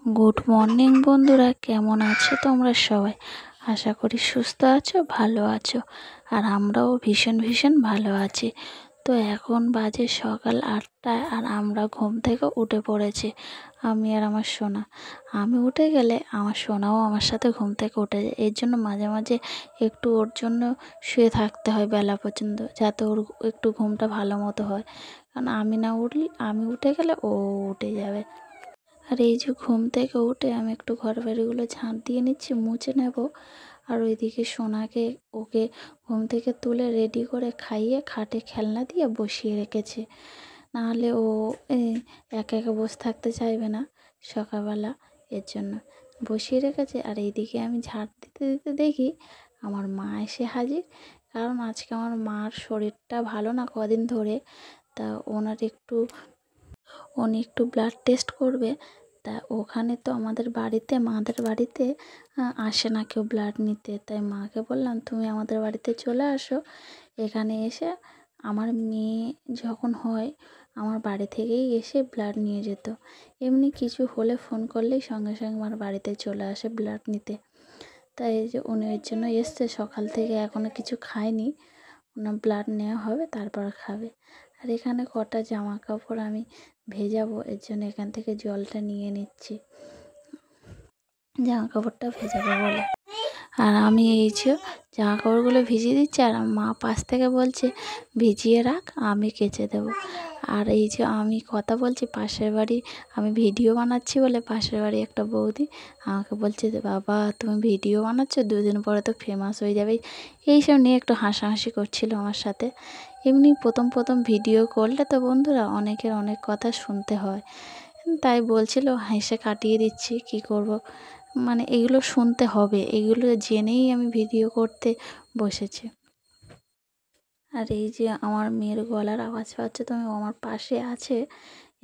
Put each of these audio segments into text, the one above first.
Good morning বন্ধুরা, কেমন আছো তোমরা সবাই? আশা করি সুস্থ আছো, ভালো আছো। আর আমরাও ভীষণ ভীষণ ভালো আছি। তো এখন বাজে সকাল 8টায়, আর আমরা ঘুম থেকে উঠে পড়েছি, আমি আর আমার সোনা। আমি উঠে গেলে আমার সোনাও আমার সাথে ঘুম থেকে উঠে যায়। এর জন্য মাঝে মাঝে একটু ওর জন্য শুয়ে থাকতে হয় বেলা পর্যন্ত, যাতে ওর একটু ঘুমটা ভালো মতো হয়। কারণ আমি উঠে গেলে ও উঠে যাবে। আর এই যে ঘুম থেকে উঠে আমি একটু ঘর বাড়িগুলো ঝাঁট দিয়ে নিচ্ছি, মুছে নেব। আর ওইদিকে ওকে ঘুম থেকে তুলে রেডি করে খাইয়ে খাটে খেলনা দিয়ে বসিয়ে রেখেছি। নাহলে ও একা একা বসে থাকতে চাইবে না সকালবেলা, এর জন্য বসিয়ে রেখেছে। আর এইদিকে আমি ঝাঁট দিতে দিতে দেখি আমার মা এসে হাজির। কারণ আজকে আমার মার শরীরটা ভালো না কদিন ধরে, তা উনি একটু ব্লাড টেস্ট করবে। তা ওখানে তো আমাদের বাড়িতে, মাদের বাড়িতে আসে না কেউ ব্লাড নিতে। তাই মাকে বললাম, তুমি আমাদের বাড়িতে চলে আসো। এখানে এসে আমার মেয়ে যখন হয়, আমার বাড়ি থেকেই এসে ব্লাড নিয়ে যেত। এমনি কিছু হলে ফোন করলেই সঙ্গে সঙ্গে আমার বাড়িতে চলে আসে ব্লাড নিতে। তাই এই যে উনি এর জন্য এসছে, সকাল থেকে এখনও কিছু খায়নি। ওনার ব্লাড নেওয়া হবে, তারপর খাবে। আর এখানে কটা জামা কাপড় আমি ভেজাবো, এর জন্য এখান থেকে জলটা নিয়ে নিচ্ছি জামা কাপড়টা ভেজাবো বলে। আর আমি এই যে জামা কাপড়গুলো ভিজিয়ে দিচ্ছি, আর মা পাশ থেকে বলছে ভিজিয়ে রাখ, আমি কেচে দেবো। আর এই যে আমি কথা বলছি পাশের বাড়ি, আমি ভিডিও বানাচ্ছি বলে পাশের বাড়ি একটা বৌদি আমাকে বলছে যে, বাবা তুমি ভিডিও বানাচ্ছো, 2 দিন পরে তো ফেমাস হয়ে যাবে। এইসব নিয়ে একটু হাসাহাসি করছিল আমার সাথে। এমনি প্রথম প্রথম ভিডিও করলে তো বন্ধুরা অনেকের অনেক কথা শুনতে হয়, তাই বলছিল, হেসে কাটিয়ে দিচ্ছি, কি করব। মানে এগুলো শুনতে হবে, এগুলো জেনেই আমি ভিডিও করতে বসেছি। আর এই যে আমার মেয়ের গলার আওয়াজ পাচ্ছ তুমি, আমার পাশে আছে,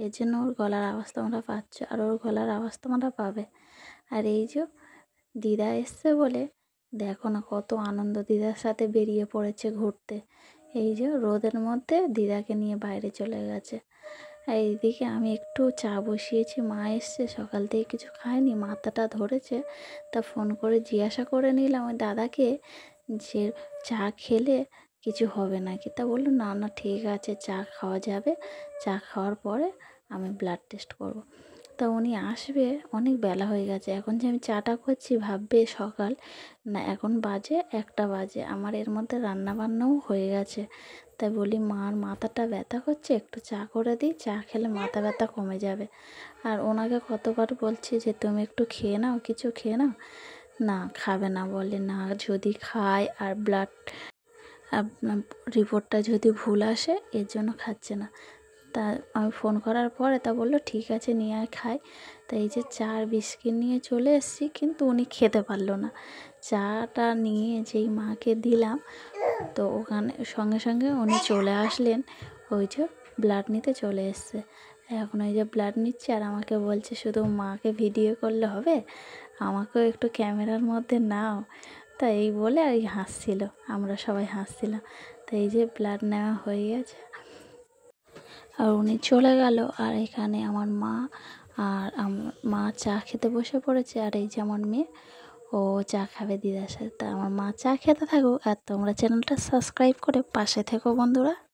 এর জন্য ওর গলার আওয়াজ তোমরা পাচ্ছ, আর ওর গলার আওয়াজ তোমরা পাবে। আর এই যে দিদা এসছে বলে দেখো না কত আনন্দ, দিদার সাথে বেরিয়ে পড়েছে ঘুরতে। এই যে রোদের মধ্যে দিদাকে নিয়ে বাইরে চলে গেছে। আর এইদিকে আমি একটু চা বসিয়েছি, মা এসছে, সকাল থেকে কিছু খায়নি, মাথাটা ধরেছে। তা ফোন করে জিজ্ঞাসা করে নিলাম ওই দাদাকে যে চা খেলে কিছু হবে নাকি। তা বললো না না ঠিক আছে, চা খাওয়া যাবে, চা খাওয়ার পরে আমি ব্লাড টেস্ট করব। তা উনি আসবে, অনেক বেলা হয়ে গেছে। এখন যে আমি চাটা করছি ভাববে সকাল, না এখন বাজে 1টা বাজে, আমার এর মধ্যে রান্না বান্নাও হয়ে গেছে। তাই বলি মার মাথাটা ব্যথা করছে, একটু চা করে দিই, চা খেলে মাথা ব্যথা কমে যাবে। আর ওনাকে কতবার বলছি যে তুমি একটু খেয়ে নাও, কিছু খেয়ে নাও, না খাবে না, বলে না যদি খায় আর ব্লাড রিপোর্টটা যদি ভুল আসে, এর জন্য খাচ্ছে না। তা আমি ফোন করার পরে তা বললো ঠিক আছে নিয়ে আয় খাই। তা এই যে চা আর বিস্কিট নিয়ে চলে এসেছি, কিন্তু উনি খেতে পারলো না। চাটা নিয়ে যেই মাকে দিলাম, তো ওখানে সঙ্গে সঙ্গে উনি চলে আসলেন, ওই যে ব্লাড নিতে চলে এসছে। এখন ওই যে ব্লাড নিচ্ছে, আর আমাকে বলছে শুধু মাকে ভিডিও করলে হবে, আমাকেও একটু ক্যামেরার মধ্যে নাও। তা এই বলে আর হাসছিল, আমরা সবাই হাসছিলাম। তো এই যে ব্লাড নেওয়া হয়ে গেছে, আর উনি চলে গেল। আর এখানে আমার মা আর আমার মা চা খেতে বসে পড়েছে, আর এই যে আমার মেয়ে, ও চা খাবে দিদার সাথে। তা আমার মা চা খেতে থাকুক, আর তোমরা চ্যানেলটা সাবস্ক্রাইব করে পাশে থেকো বন্ধুরা।